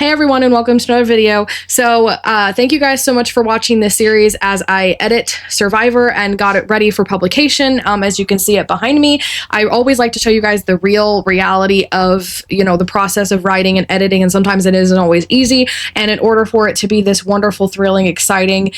Hey everyone, and welcome to another video. So thank you guys so much for watching this series as I edit Survivor and got it ready for publication. As you can see it behind me, I always like to show you guys the real reality of, you know, the process of writing and editing, and sometimes it isn't always easy. And in order for it to be this wonderful, thrilling, exciting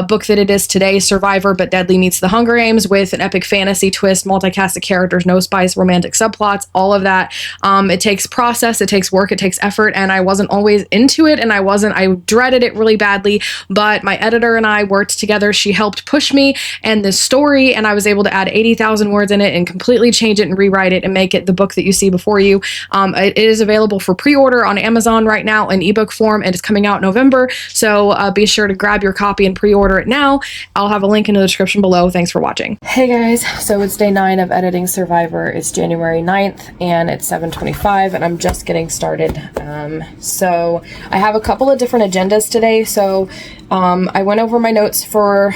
book that it is today, Survivor but Deadly meets the Hunger Games, with an epic fantasy twist, multicast of characters, no spice, romantic subplots, all of that. It takes process, it takes work, it takes effort, and I wasn't always into it, and I dreaded it really badly, but my editor and I worked together. She helped push me and this story, and I was able to add 80,000 words in it and completely change it and rewrite it and make it the book that you see before you. It is available for pre-order on Amazon right now in ebook form, and it's coming out in November, so be sure to grab your copy and pre-order it now. I'll have a link in the description below. Thanks for watching. Hey guys, so it's day 9 of editing Survivor. It's January 9th and it's 7:25 and I'm just getting started. So I have a couple of different agendas today. So I went over my notes for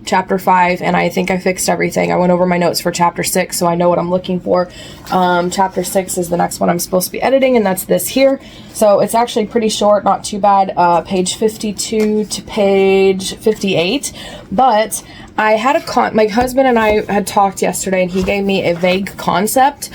chapter 5 and I think I fixed everything. I went over my notes for chapter 6, so I know what I'm looking for. Chapter 6 is the next one I'm supposed to be editing, and that's this here. So it's actually pretty short, not too bad, page 52 to page 58, but I had my husband and I had talked yesterday, and he gave me a vague concept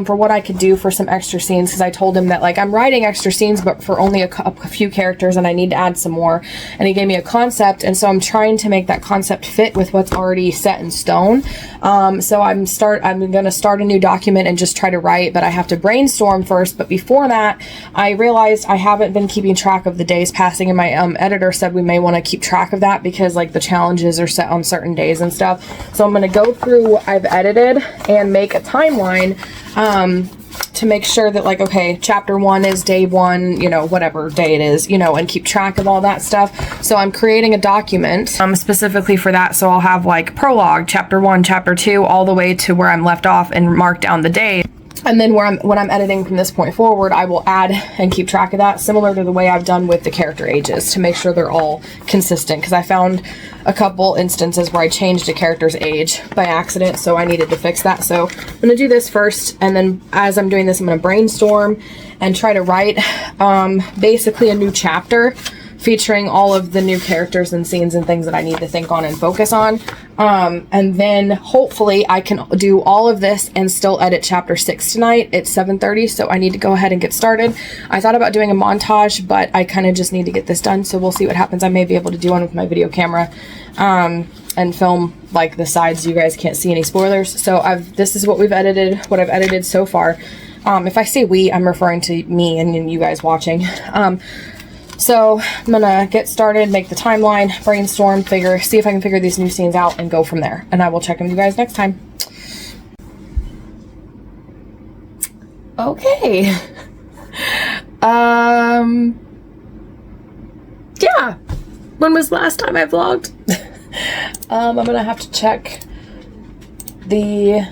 for what I could do for some extra scenes, because I told him that, like, I'm writing extra scenes but for only a few characters and I need to add some more, and he gave me a concept, and so I'm trying to make that concept fit with what's already set in stone. So I'm gonna start a new document and just try to write, but I have to brainstorm first. But before that, I realized I haven't been keeping track of the days passing, and my editor said we may want to keep track of that because, like, the challenges are set on certain days and stuff. So I'm going to go through what I've edited and make a timeline to make sure that, like, okay, chapter 1 is day 1, you know, whatever day it is, you know, and keep track of all that stuff. So I'm creating a document specifically for that. So I'll have, like, prologue, chapter 1, chapter 2, all the way to where I'm left off and mark down the day. And then when I'm editing from this point forward, I will add and keep track of that, similar to the way I've done with the character ages, to make sure they're all consistent, because I found a couple instances where I changed a character's age by accident, so I needed to fix that. So I'm going to do this first, and then as I'm doing this, I'm going to brainstorm and try to write basically a new chapter featuring all of the new characters and scenes and things that I need to think on and focus on. And then hopefully I can do all of this and still edit chapter 6 tonight. It's 7:30, so I need to go ahead and get started. I thought about doing a montage, but I kind of just need to get this done, so we'll see what happens. I may be able to do one with my video camera and film, like, the sides so you guys can't see any spoilers. So this is what I've edited so far. If I say we, I'm referring to me and you guys watching. So I'm gonna get started, make the timeline, brainstorm, see if I can figure these new scenes out, and go from there. And I will check in with you guys next time. Okay. Yeah. When was the last time I vlogged? I'm gonna have to check the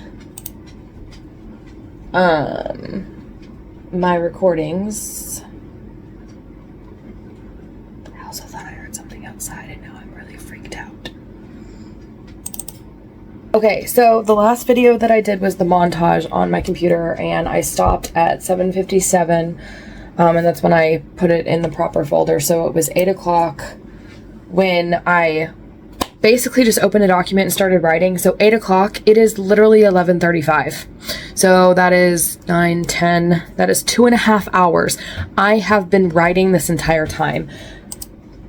my recordings. I also thought I heard something outside, and now I'm really freaked out. Okay, so the last video that I did was the montage on my computer, and I stopped at 7:57, and that's when I put it in the proper folder. So it was 8 o'clock when I basically just opened a document and started writing. So 8 o'clock, it is literally 11:35. So that is 9, 10, that is 2.5 hours. I have been writing this entire time.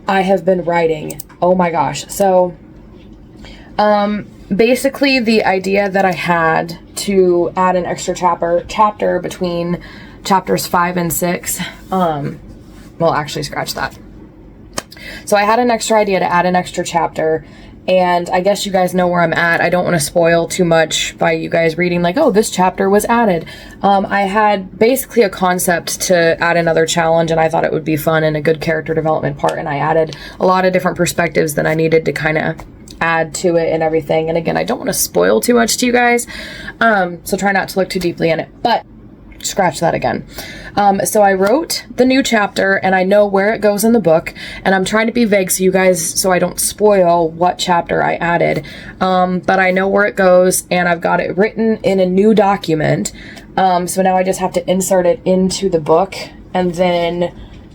I have been writing. Oh my gosh. So, basically the idea that I had to add an extra chapter between chapters 5 and 6, well, actually scratch that. So I had an extra idea to add an extra chapter, and I guess you guys know where I'm at. I don't want to spoil too much by you guys reading, like, oh, this chapter was added. I had basically a concept to add another challenge, and I thought it would be fun and a good character development part, and I added a lot of different perspectives that I needed to kind of add to it and everything. And again, I don't want to spoil too much to you guys, so try not to look too deeply in it, but scratch that again. So I wrote the new chapter, and I know where it goes in the book, and I'm trying to be vague so I don't spoil what chapter I added, but I know where it goes, and I've got it written in a new document. So now I just have to insert it into the book and then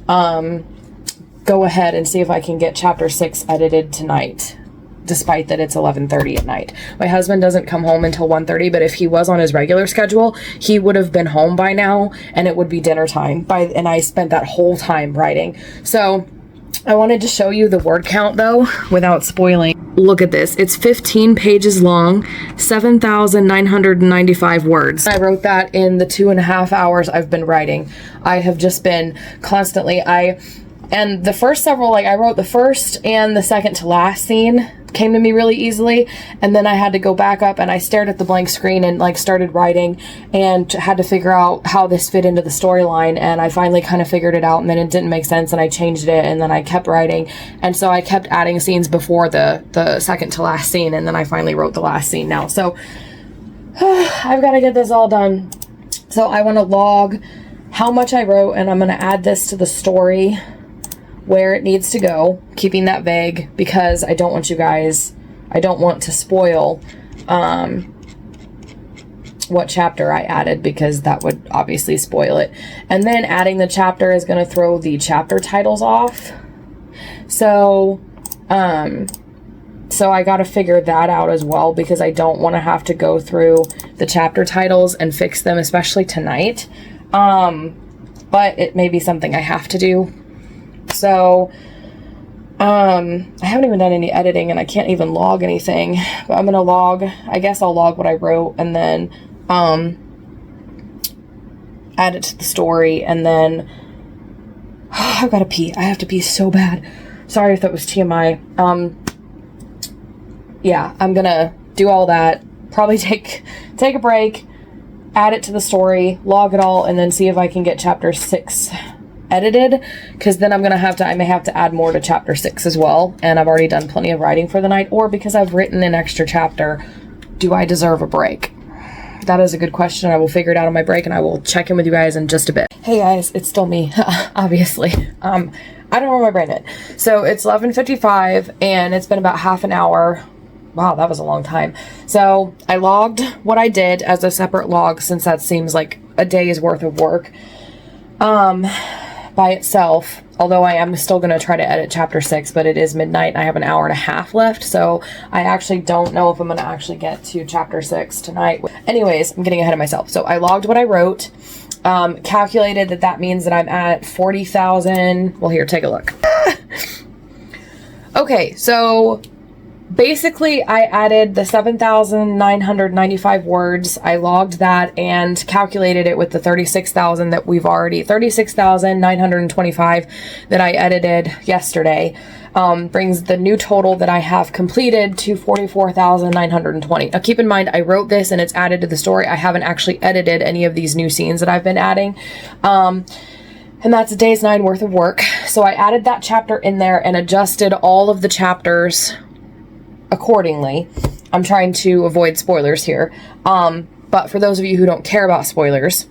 go ahead and see if I can get chapter 6 edited tonight, despite that it's 11:30 at night. My husband doesn't come home until 1:30, but if he was on his regular schedule, he would have been home by now, and it would be dinner time and I spent that whole time writing. So I wanted to show you the word count though, without spoiling. Look at this. It's 15 pages long, 7,995 words. I wrote that in the 2.5 hours I've been writing. I have just been constantly, and the first several, like I wrote the first and the second to last scene came to me really easily, and then I had to go back up and I stared at the blank screen and like started writing and had to figure out how this fit into the storyline, and I finally kind of figured it out, and then it didn't make sense and I changed it, and then I kept writing, and so I kept adding scenes before the second to last scene, and then I finally wrote the last scene now. So I've got to get this all done. So I want to log how much I wrote, and I'm going to add this to the story where it needs to go, keeping that vague because I don't want to spoil what chapter I added, because that would obviously spoil it. And then adding the chapter is going to throw the chapter titles off. So I got to figure that out as well, because I don't want to have to go through the chapter titles and fix them, especially tonight. But it may be something I have to do. So, I haven't even done any editing and I can't even log anything, but I'm going to log, I guess I'll log what I wrote and then, add it to the story, and then, I've got to pee. I have to pee so bad. Sorry if that was TMI. Yeah, I'm going to do all that, probably take a break, add it to the story, log it all, and then see if I can get chapter 6 edited, because then I may have to add more to chapter 6 as well, and I've already done plenty of writing for the night. Or because I've written an extra chapter, do I deserve a break? That is a good question. I will figure it out on my break, and I will check in with you guys in just a bit. Hey guys, it's still me, obviously. I don't know where my brain went. So it's 11:55 and it's been about half an hour. Wow, that was a long time. So I logged what I did as a separate log, since that seems like a day's worth of work by itself, although I am still going to try to edit chapter 6, but it is midnight and I have an hour and a half left, so I actually don't know if I'm going to actually get to chapter 6 tonight. Anyways, I'm getting ahead of myself. So I logged what I wrote, calculated that means that I'm at 40,000. Well, here, take a look. Okay, so basically I added the 7,995 words. I logged that and calculated it with the 36,000 that 36,925 that I edited yesterday. Brings the new total that I have completed to 44,920. Now keep in mind, I wrote this and it's added to the story. I haven't actually edited any of these new scenes that I've been adding. And that's a day's 9 worth of work. So I added that chapter in there and adjusted all of the chapters accordingly. I'm trying to avoid spoilers here. But for those of you who don't care about spoilers,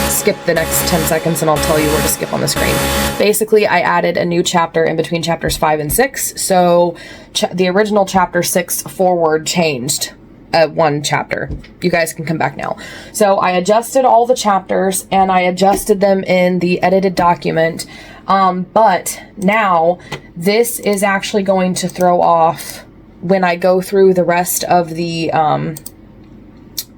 skip the next 10 seconds and I'll tell you where to skip on the screen. Basically, I added a new chapter in between chapters 5 and 6. So the original chapter 6 forward changed one chapter. You guys can come back now. So I adjusted all the chapters and I adjusted them in the edited document. But now this is actually going to throw off when I go through the rest of the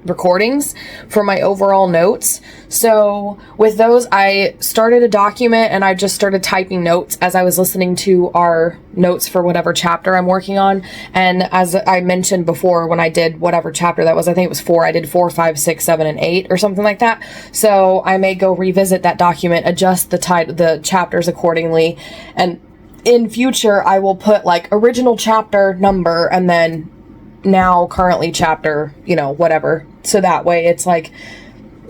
recordings for my overall notes. So with those, I started a document and I just started typing notes as I was listening to our notes for whatever chapter I'm working on. And as I mentioned before, when I did whatever chapter that was, I think it was 4, I did 4, 5, 6, 7, and 8 or something like that. So I may go revisit that document, adjust the chapters accordingly. And in future, I will put like original chapter number and then now currently chapter, whatever. So that way it's like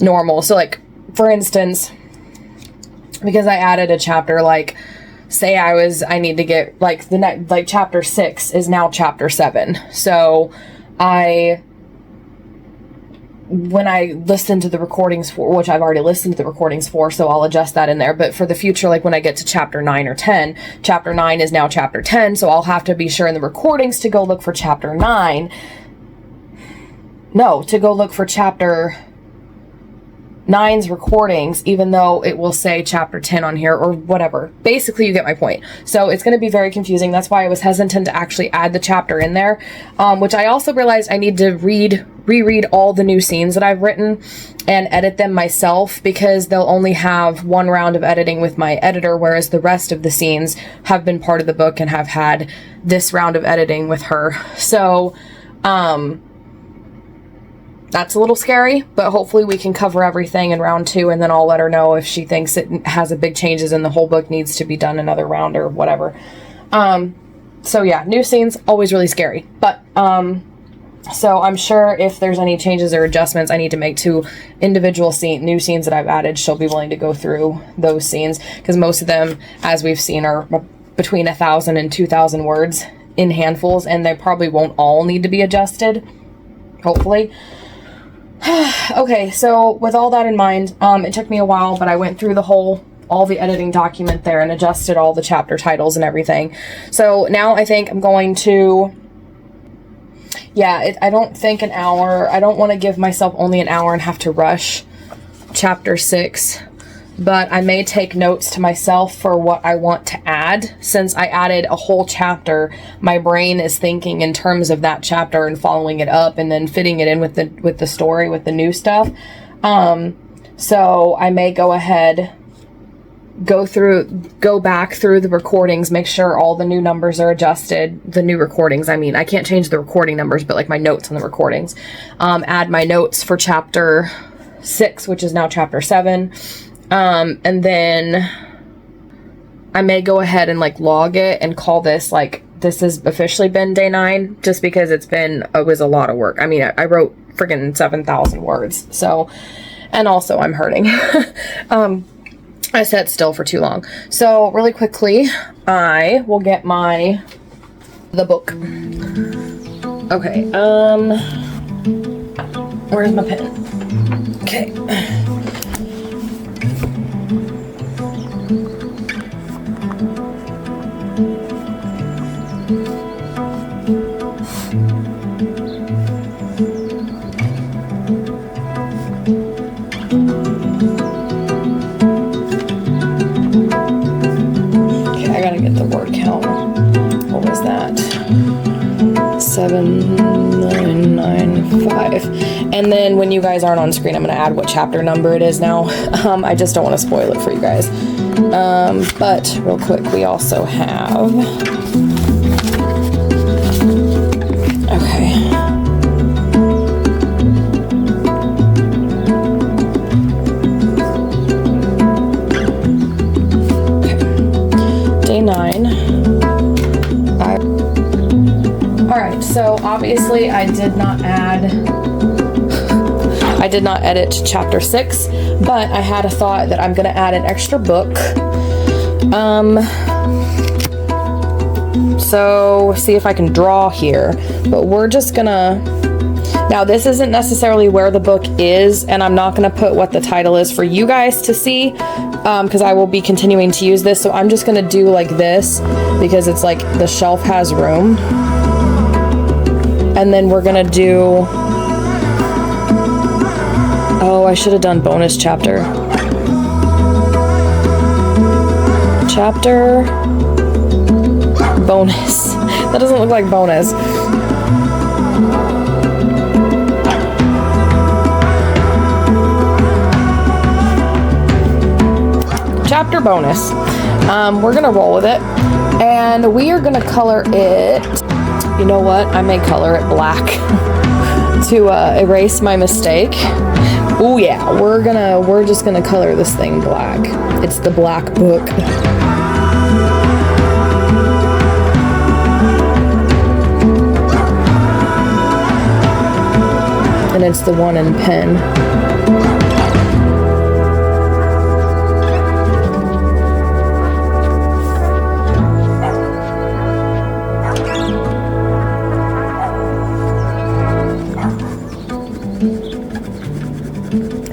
normal. So like, for instance, because I added a chapter, like say I need to get like the next, like chapter 6 is now chapter 7. So when I listen to the recordings for, which I've already listened to the recordings for, so I'll adjust that in there. But for the future, like when I get to chapter 9 or 10, chapter 9 is now chapter 10. So I'll have to be sure in the recordings to go look for chapter 9. No, to go look for chapter 9's recordings, even though it will say chapter 10 on here or whatever. Basically, you get my point. So it's going to be very confusing. That's why I was hesitant to actually add the chapter in there, which I also realized I need to reread all the new scenes that I've written and edit them myself, because they'll only have one round of editing with my editor, whereas the rest of the scenes have been part of the book and have had this round of editing with her. So, that's a little scary, but hopefully we can cover everything in round 2, and then I'll let her know if she thinks it has a big changes and the whole book needs to be done another round or whatever. So yeah, new scenes, always really scary. But, so I'm sure if there's any changes or adjustments I need to make to individual new scenes that I've added, she'll be willing to go through those scenes, because most of them, as we've seen, are between 1,000 and 2,000 words in handfuls, and they probably won't all need to be adjusted, hopefully. Okay, so with all that in mind, it took me a while, but I went through all the editing document there and adjusted all the chapter titles and everything. So now I think I'm going to, I don't think an hour. I don't want to give myself only an hour and have to rush chapter 6, but I may take notes to myself for what I want to add. Since I added a whole chapter, my brain is thinking in terms of that chapter and following it up and then fitting it in with the story, with the new stuff. So I may go ahead, go back through the recordings, make sure all the new numbers are adjusted. The new recordings, I mean, I can't change the recording numbers, but like my notes on the recordings. Add my notes for chapter 6, which is now chapter 7. And then I may go ahead and like log it and call this like, this has officially been day 9, just because it was a lot of work. I mean, I wrote friggin' 7,000 words. So, and also I'm hurting. I sat still for too long. So really quickly, I will get the book. Okay. Where's my pen? Okay. I gotta get the word count. What was that? 7995. And then when you guys aren't on screen, I'm gonna add what chapter number it is now. I just don't want to spoil it for you guys. But real quick, we also have. Okay. Day 9. Alright, so obviously I did not edit chapter 6, but I had a thought that I'm going to add an extra book. So see if I can draw here, but we're just gonna, now this isn't necessarily where the book is, and I'm not gonna put what the title is for you guys to see, because I will be continuing to use this. So I'm just gonna do like this, because it's like the shelf has room. And then we're gonna do, oh, I should have done bonus chapter. Chapter bonus. That doesn't look like bonus. Chapter bonus. We're gonna roll with it, and we are gonna color it. You know what? I may color it black to erase my mistake. Oh yeah, we're just gonna color this thing black. It's the black book. And it's the one in pen.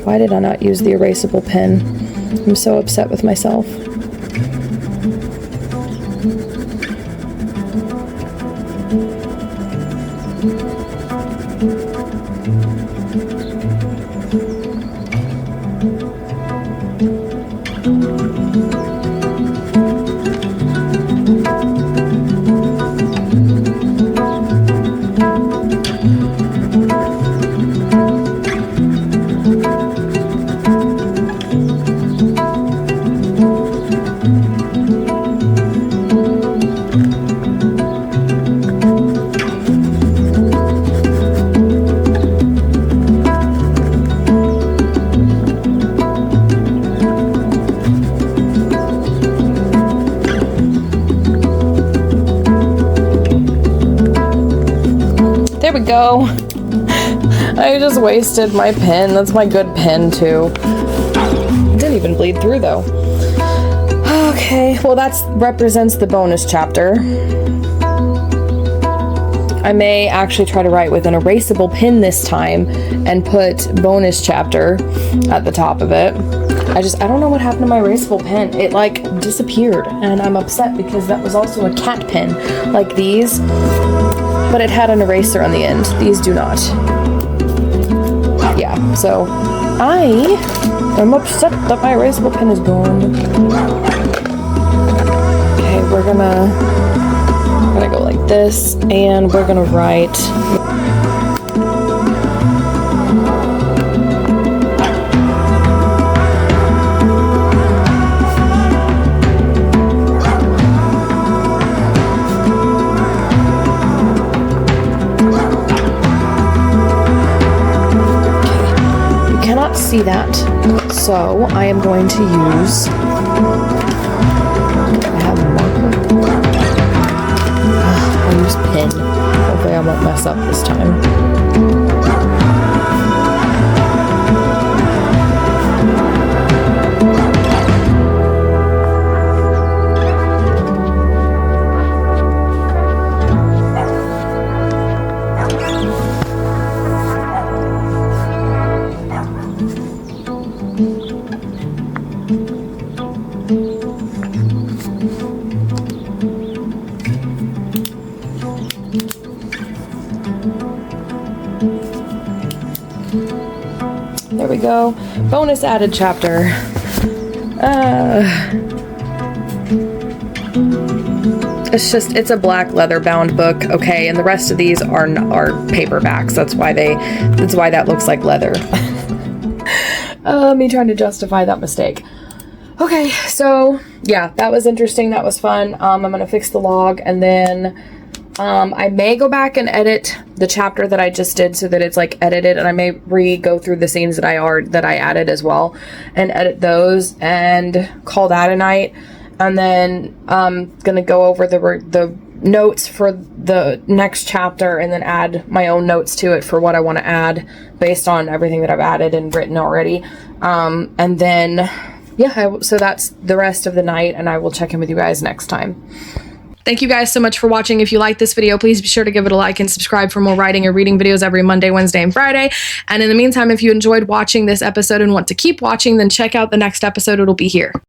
Why did I not use the erasable pen? I'm so upset with myself. we go. I just wasted my pen. That's my good pen too. It didn't even bleed through though. Okay, well that represents the bonus chapter. I may actually try to write with an erasable pen this time and put bonus chapter at the top of it. I don't know what happened to my erasable pen. It like disappeared and I'm upset because that was also a cat pen like these, but it had an eraser on the end. These do not. Yeah, so I am upset that my erasable pen is gone. Okay, we're gonna go like this, and we're gonna write. See that, so I am going to use. I have a marker. I'll use pen. Hopefully, I won't mess up this time. There we go. Bonus added chapter. It's a black leather bound book, okay, and the rest of these are paperbacks. That's why that looks like leather. Me trying to justify that mistake. Okay, so yeah, that was interesting. That was fun. I'm gonna fix the log, and then I may go back and edit the chapter that I just did so that it's like edited, and I may go through the scenes that I added as well and edit those and call that a night. And then I'm gonna go over the notes for the next chapter and then add my own notes to it for what I want to add based on everything that I've added and written already. And then yeah, so that's the rest of the night, and I will check in with you guys next time. Thank you guys so much for watching. If you like this video, please be sure to give it a like and subscribe for more writing or reading videos every Monday, Wednesday, and Friday. And in the meantime, if you enjoyed watching this episode and want to keep watching, then check out the next episode. It'll be here.